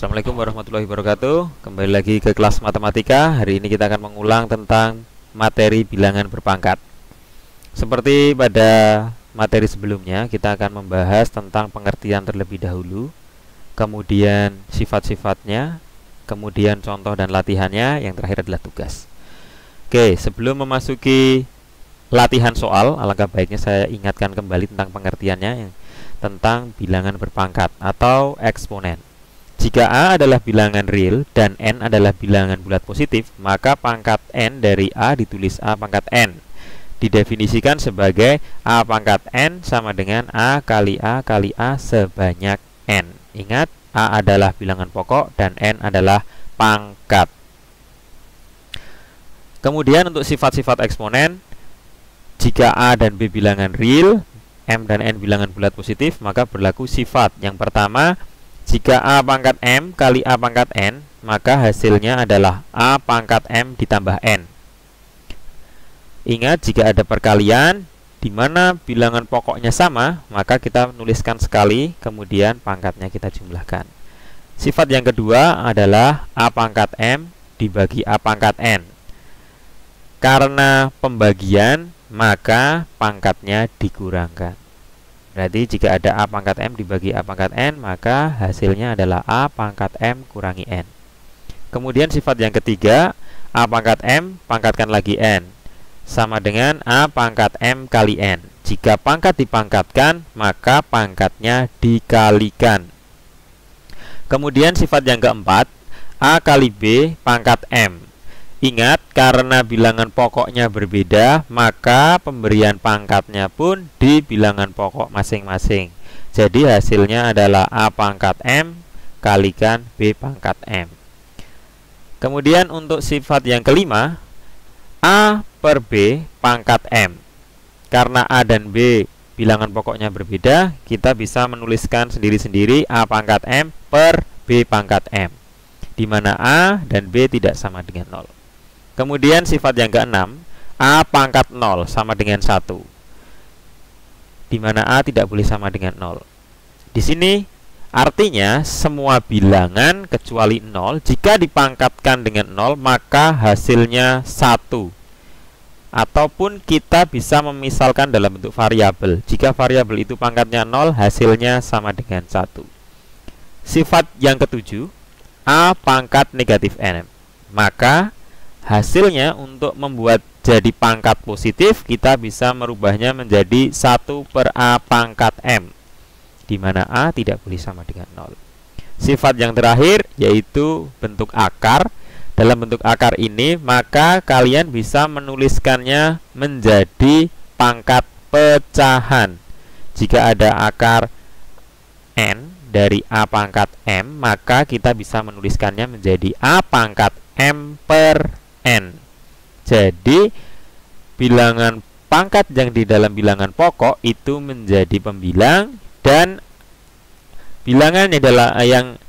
Assalamualaikum warahmatullahi wabarakatuh. Kembali lagi ke kelas matematika. Hari ini kita akan mengulang tentang materi bilangan berpangkat. Seperti pada materi sebelumnya, kita akan membahas tentang pengertian terlebih dahulu, kemudian sifat-sifatnya, kemudian contoh dan latihannya, yang terakhir adalah tugas. Oke, sebelum memasuki latihan soal, alangkah baiknya saya ingatkan kembali tentang pengertiannya, tentang bilangan berpangkat atau eksponen. Jika A adalah bilangan real dan N adalah bilangan bulat positif, maka pangkat N dari A ditulis A pangkat N. Didefinisikan sebagai A pangkat N sama dengan A kali A kali A sebanyak N. Ingat, A adalah bilangan pokok dan N adalah pangkat. Kemudian untuk sifat-sifat eksponen, jika A dan B bilangan real, M dan N bilangan bulat positif, maka berlaku sifat. Yang pertama, jika A pangkat M kali A pangkat N, maka hasilnya adalah A pangkat M ditambah N. Ingat, jika ada perkalian di mana bilangan pokoknya sama, maka kita nuliskan sekali, kemudian pangkatnya kita jumlahkan. Sifat yang kedua adalah A pangkat M dibagi A pangkat N. Karena pembagian, maka pangkatnya dikurangkan. Berarti jika ada A pangkat M dibagi A pangkat N, maka hasilnya adalah A pangkat M kurangi N. Kemudian sifat yang ketiga, A pangkat M pangkatkan lagi N, sama dengan A pangkat M kali N. Jika pangkat dipangkatkan, maka pangkatnya dikalikan. Kemudian sifat yang keempat, A kali B pangkat M. Ingat, karena bilangan pokoknya berbeda, maka pemberian pangkatnya pun di bilangan pokok masing-masing. Jadi hasilnya adalah A pangkat M kalikan B pangkat M. Kemudian untuk sifat yang kelima, A per B pangkat M. Karena A dan B bilangan pokoknya berbeda, kita bisa menuliskan sendiri-sendiri A pangkat M per B pangkat M, di mana A dan B tidak sama dengan 0. Kemudian sifat yang keenam, A pangkat 0 sama dengan 1, di mana A tidak boleh sama dengan 0. Di sini artinya semua bilangan kecuali 0 jika dipangkatkan dengan 0 maka hasilnya 1. Ataupun kita bisa memisalkan dalam bentuk variabel. Jika variabel itu pangkatnya 0, hasilnya sama dengan 1. Sifat yang ketujuh, A pangkat negatif N. Maka hasilnya untuk membuat jadi pangkat positif, kita bisa merubahnya menjadi 1 per A pangkat M, di mana A tidak boleh sama dengan 0. Sifat yang terakhir yaitu bentuk akar. Dalam bentuk akar ini, maka kalian bisa menuliskannya menjadi pangkat pecahan. Jika ada akar N dari A pangkat M, maka kita bisa menuliskannya menjadi A pangkat M per N. Jadi bilangan pangkat yang di dalam bilangan pokok itu menjadi pembilang, dan bilangan yang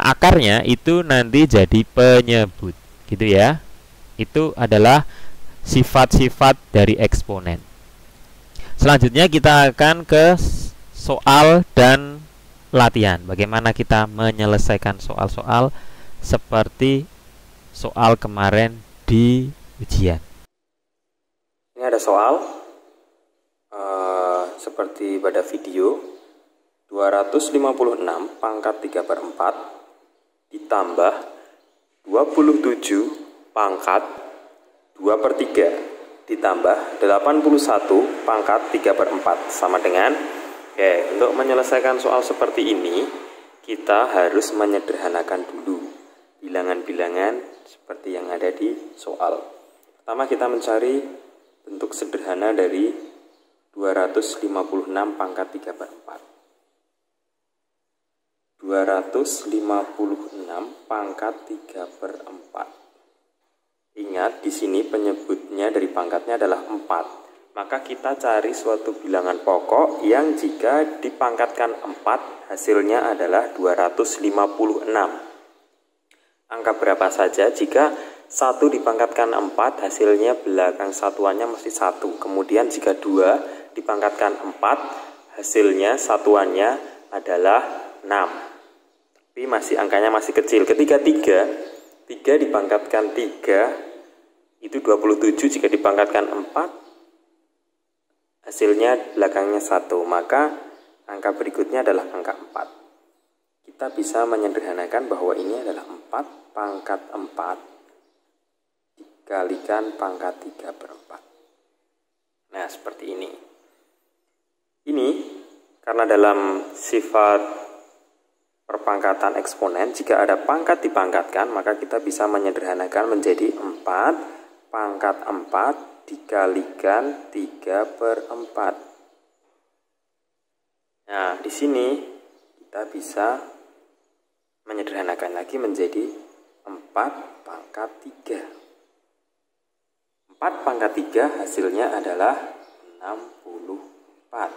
akarnya itu nanti jadi penyebut, gitu ya. Itu adalah sifat-sifat dari eksponen. Selanjutnya kita akan ke soal dan latihan. Bagaimana kita menyelesaikan soal-soal seperti soal kemarin di ujian. Ini ada soal seperti pada video, 256 pangkat 3/4 ditambah 27 pangkat 2/3 ditambah 81 pangkat 3/4 sama dengan. Untuk menyelesaikan soal seperti ini, kita harus menyederhanakan dulu bilangan-bilangan seperti yang ada di soal. Pertama, kita mencari bentuk sederhana dari 256 pangkat 3/4. 256 pangkat 3/4. Ingat, di sini penyebutnya dari pangkatnya adalah 4. Maka kita cari suatu bilangan pokok yang jika dipangkatkan 4, hasilnya adalah 256. Angka berapa saja jika 1 dipangkatkan 4, hasilnya belakang satuannya mesti 1. Kemudian jika 2 dipangkatkan 4, hasilnya satuannya adalah 6. tapi angkanya masih kecil. Ketika 3 dipangkatkan 3 itu 27, jika dipangkatkan 4 hasilnya belakangnya 1, maka angka berikutnya adalah angka 4. Kita bisa menyederhanakan bahwa ini adalah 4 pangkat 4 dikalikan pangkat 3/4. Nah, seperti ini. Ini karena dalam sifat perpangkatan eksponen, jika ada pangkat dipangkatkan, maka kita bisa menyederhanakan menjadi 4 pangkat 4 dikalikan 3/4. Nah, di sini kita bisa menyederhanakan lagi menjadi 4 pangkat 3. 4 pangkat 3 hasilnya adalah 64.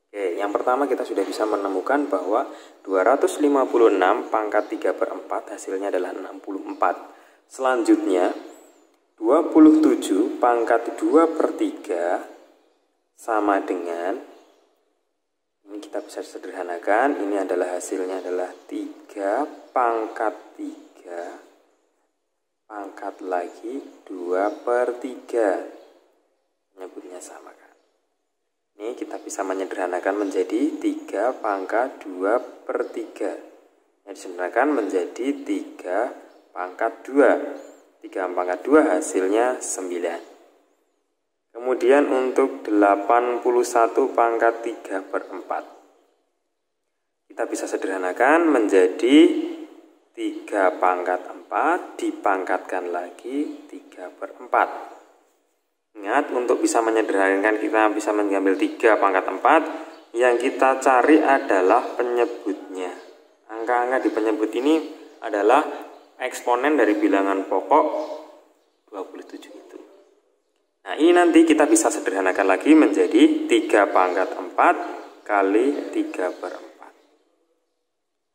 Oke, yang pertama kita sudah bisa menemukan bahwa 256 pangkat 3/4 hasilnya adalah 64. Selanjutnya 27 pangkat 2/3 sama dengan, ini kita bisa sederhanakan, ini adalah hasilnya adalah 3 pangkat 3 pangkat lagi 2/3, menyebutnya sama kan. Ini kita bisa menyederhanakan menjadi 3 pangkat 2/3. Yang disederhanakan menjadi 3 pangkat 2. 3 pangkat 2 hasilnya 9. Kemudian untuk 81 pangkat 3/4. Kita bisa sederhanakan menjadi 3 pangkat 4 dipangkatkan lagi 3/4. Ingat, untuk bisa menyederhanakan kita bisa mengambil 3 pangkat 4. Yang kita cari adalah penyebutnya. Angka-angka di penyebut ini adalah eksponen dari bilangan pokok 27 itu. Nah, ini nanti kita bisa sederhanakan lagi menjadi 3 pangkat 4 kali 3/4.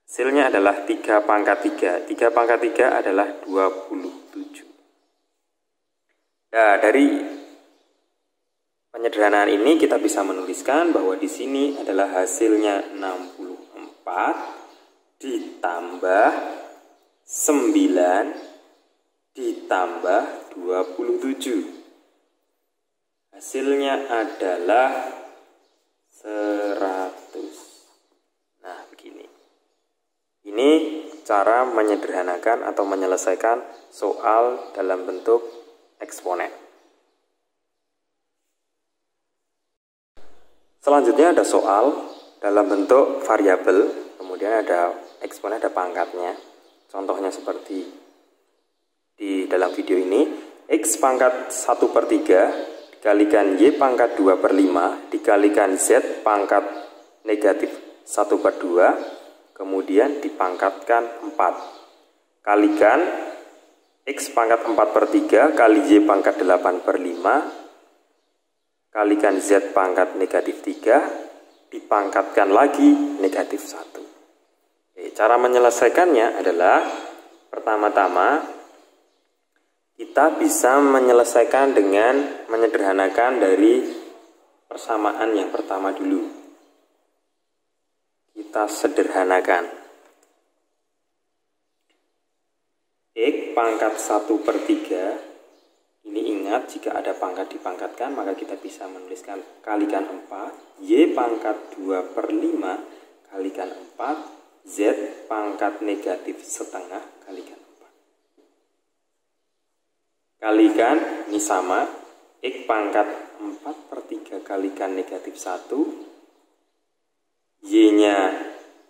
Hasilnya adalah 3 pangkat 3. 3 pangkat 3 adalah 27. Nah, dari penyederhanaan ini kita bisa menuliskan bahwa di sini adalah hasilnya 64 ditambah 9 ditambah 27. Hasilnya adalah 100. Nah, begini. Ini cara menyederhanakan atau menyelesaikan soal dalam bentuk eksponen. Selanjutnya ada soal dalam bentuk variabel, kemudian ada eksponen, ada pangkatnya. Contohnya seperti di dalam video ini, X pangkat 1/3 dikalikan Y pangkat 2/5 dikalikan Z pangkat negatif 1/2, kemudian dipangkatkan 4. Kalikan X pangkat 4/3 kali Y pangkat 8/5 kalikan Z pangkat negatif 3 dipangkatkan lagi negatif 1. Cara menyelesaikannya adalah pertama-tama kita bisa menyelesaikan dengan menyederhanakan dari persamaan yang pertama dulu. Kita sederhanakan. X pangkat 1/3. Ini ingat, jika ada pangkat dipangkatkan maka kita bisa menuliskan kalikan 4. Y pangkat 2/5 kalikan 4. Z pangkat negatif setengah kalikan 4. Kalikan, ini sama. X pangkat 4/3 kalikan negatif 1. Y-nya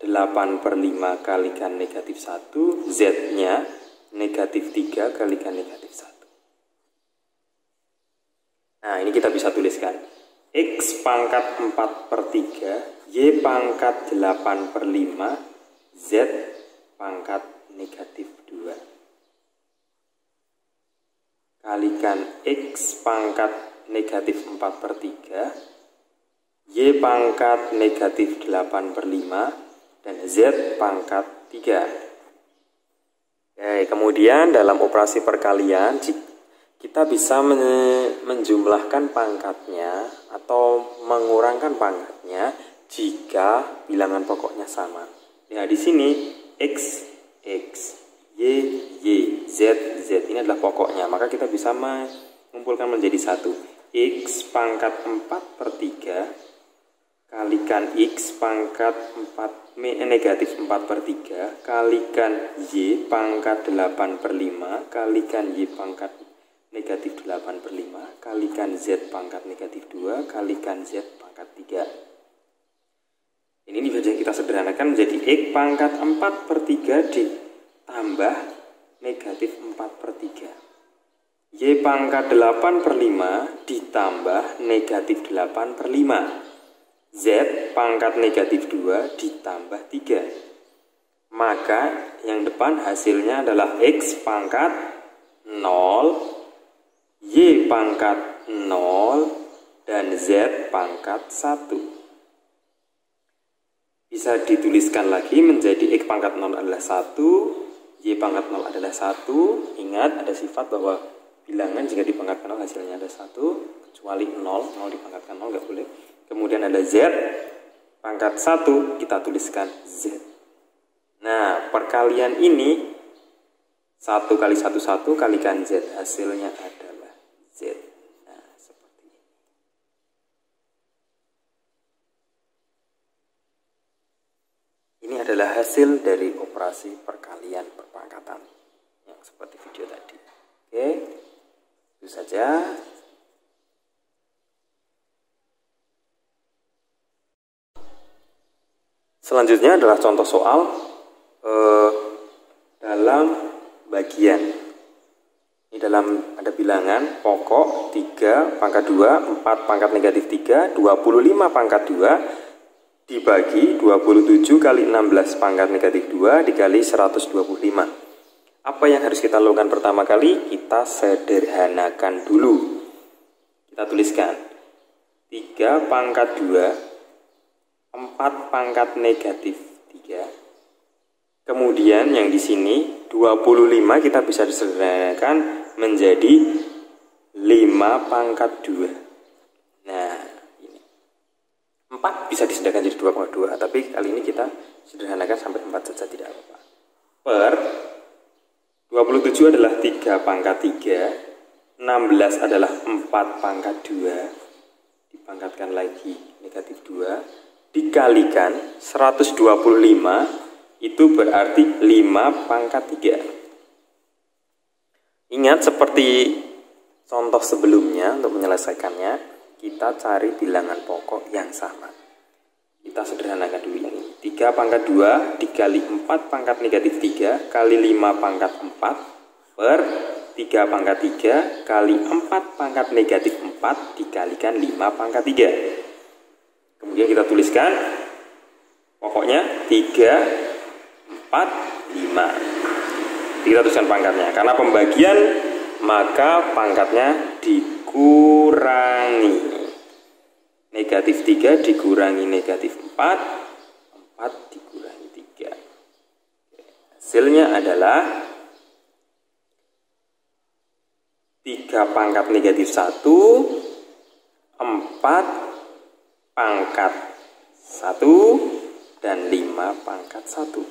8/5 kalikan negatif 1, Z-nya negatif 3 kalikan negatif 1. Nah, ini kita bisa tuliskan. X pangkat 4/3, Y pangkat 8/5, Z pangkat negatif 2. Kalikan X pangkat negatif 4/3, Y pangkat negatif 8/5, dan Z pangkat 3. Oke, kemudian dalam operasi perkalian kita bisa menjumlahkan pangkatnya atau mengurangkan pangkatnya jika bilangan pokoknya sama. Ya, di sini X, X, Y, Y, Z, Z. Ini adalah pokoknya. Maka kita bisa mengumpulkan menjadi satu. X pangkat 4 per 3 kalikan X pangkat 4 negatif 4 per 3 kalikan Y pangkat 8 per 5 kalikan Y pangkat negatif 8 per 5 kalikan Z pangkat negatif 2 kalikan Z pangkat 3. Ini bisa kita sederhanakan menjadi X pangkat 4 per 3 ditambah negatif 4 per 3. Y pangkat 8 per 5 ditambah negatif 8 per 5. Z pangkat negatif 2 ditambah 3. Maka yang depan hasilnya adalah X pangkat 0, Y pangkat 0, dan Z pangkat 1. Bisa dituliskan lagi menjadi X pangkat 0 adalah 1, Y pangkat 0 adalah 1. Ingat ada sifat bahwa bilangan jika dipangkatkan 0 hasilnya ada 1, kecuali 0 dipangkatkan 0 nggak boleh. Kemudian ada Z pangkat 1, kita tuliskan Z. Nah, perkalian ini 1 kali 1 1 kalikan Z, hasilnya adalah Z. Nah, seperti ini. Ini adalah hasil dari operasi perkalian perpangkatan yang seperti video tadi. Oke, itu saja. Selanjutnya adalah contoh soal dalam bagian. Ini dalam ada bilangan pokok 3 pangkat 2, 4 pangkat negatif 3, 25 pangkat 2 dibagi 27 kali 16 pangkat negatif 2 dikali 125. Apa yang harus kita lakukan pertama kali? Kita sederhanakan dulu. Kita tuliskan 3 pangkat 2, 4 pangkat negatif 3. Kemudian yang di sini 25 kita bisa disederhanakan menjadi 5 pangkat 2. Nah, ini 4 bisa disederhanakan jadi 2,2, tapi kali ini kita sederhanakan sampai 4 saja, tidak apa-apa. Per 27 adalah 3 pangkat 3, 16 adalah 4 pangkat 2, dipangkatkan lagi negatif 2, dikalikan 125, itu berarti 5 pangkat 3. Ingat seperti contoh sebelumnya, untuk menyelesaikannya, kita cari bilangan pokok yang sama. Kita sederhanakan dulu yang ini. 3 pangkat 2 dikali 4 pangkat negatif 3 kali 5 pangkat 4 per 3 pangkat 3 kali 4 pangkat negatif 4 dikalikan 5 pangkat 3. Kemudian kita tuliskan pokoknya 3, 4, 5. Kita tuliskan pangkatnya. Karena pembagian maka pangkatnya dikurangi. Negatif 3 dikurangi negatif 4, 4 dikurangi 3. Hasilnya adalah 3 pangkat negatif 1, 4 pangkat 1, dan 5 pangkat 1.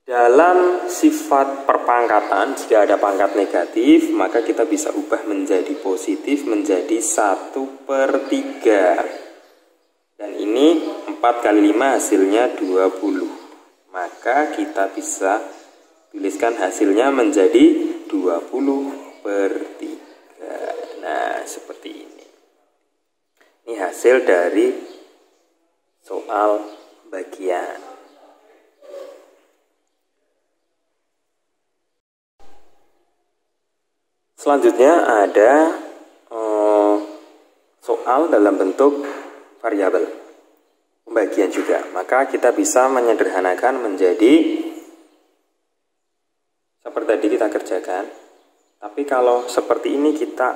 Dalam sifat perpangkatan, jika ada pangkat negatif, maka kita bisa ubah menjadi positif menjadi 1/3. Dan ini 4 kali 5 hasilnya 20. Maka kita bisa tuliskan hasilnya menjadi 20/3. Nah, seperti ini. Ini hasil dari soal bagian. Selanjutnya ada soal dalam bentuk variabel, pembagian juga. Maka kita bisa menyederhanakan menjadi seperti tadi kita kerjakan. Tapi kalau seperti ini kita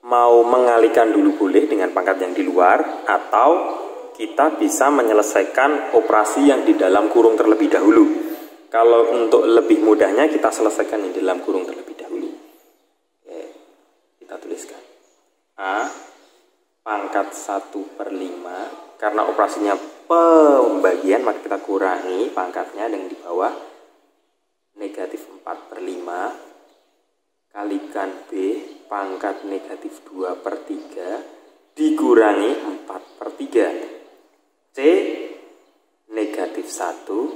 mau mengalihkan dulu boleh dengan pangkat yang di luar, atau kita bisa menyelesaikan operasi yang di dalam kurung terlebih dahulu. Kalau untuk lebih mudahnya kita selesaikan yang di dalam kurung terlebih dahulu. Kita tuliskan A pangkat 1/5, karena operasinya pembagian, maka kita kurangi pangkatnya dengan di bawah negatif 4/5 kalikan B pangkat negatif 2/3 dikurangi 4/3. C negatif 1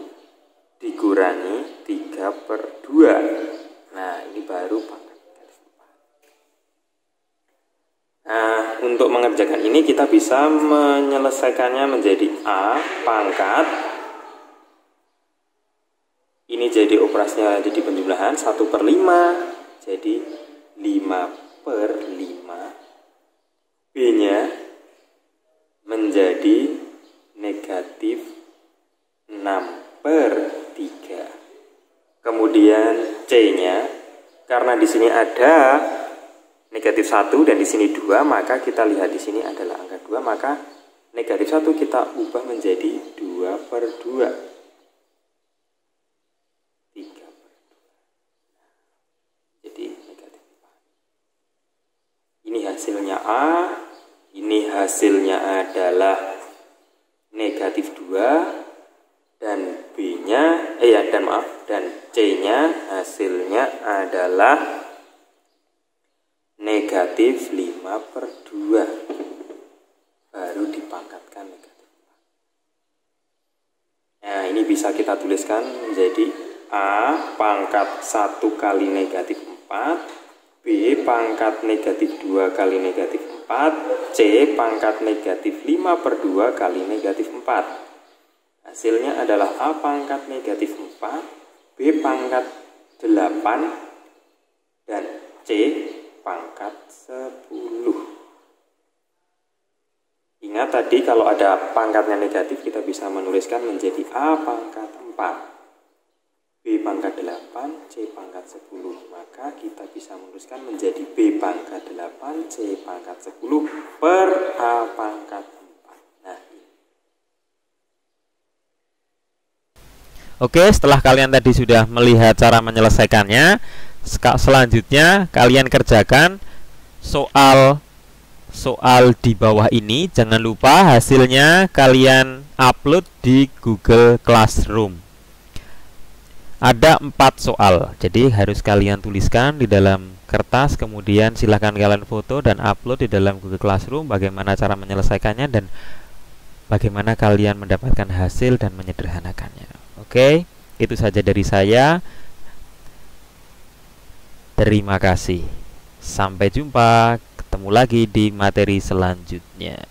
dikurangi 3/2. Nah, ini baru pangkat negatif 4. Nah, untuk mengerjakan ini kita bisa menyelesaikannya menjadi A pangkat. Ini jadi operasinya jadi penjumlahan 1/5 jadi 5/5. B-nya menjadi negatif 6/3. Kemudian C-nya, karena di sini ada negatif 1 dan di sini 2, maka kita lihat di sini adalah angka 2, maka negatif 1 kita ubah menjadi 2/2. 3/2. Jadi negatif 4. Ini hasilnya A, ini hasilnya adalah negatif 2, dan B-nya dan C-nya hasilnya adalah negatif 5/2. Baru dipangkatkan negatif 4. Nah, ini bisa kita tuliskan menjadi A pangkat 1 kali negatif 4, B pangkat negatif 2 kali negatif 4, C pangkat negatif 5/2 kali negatif 4. Hasilnya adalah A pangkat negatif 4, B pangkat 8, dan C pangkat 10. Ingat tadi kalau ada pangkatnya negatif kita bisa menuliskan menjadi A pangkat 4, B pangkat 8, C pangkat 10. Maka kita bisa menuliskan menjadi B pangkat 8, C pangkat 10 per A pangkat 4. Nah, Oke, setelah kalian tadi sudah melihat cara menyelesaikannya, selanjutnya kalian kerjakan soal di bawah ini. Jangan lupa hasilnya kalian upload di Google Classroom. Ada 4 soal, jadi harus kalian tuliskan di dalam kertas, kemudian silahkan kalian foto dan upload di dalam Google Classroom bagaimana cara menyelesaikannya dan bagaimana kalian mendapatkan hasil dan menyederhanakannya. Oke, itu saja dari saya. Terima kasih. Sampai jumpa. Ketemu lagi di materi selanjutnya.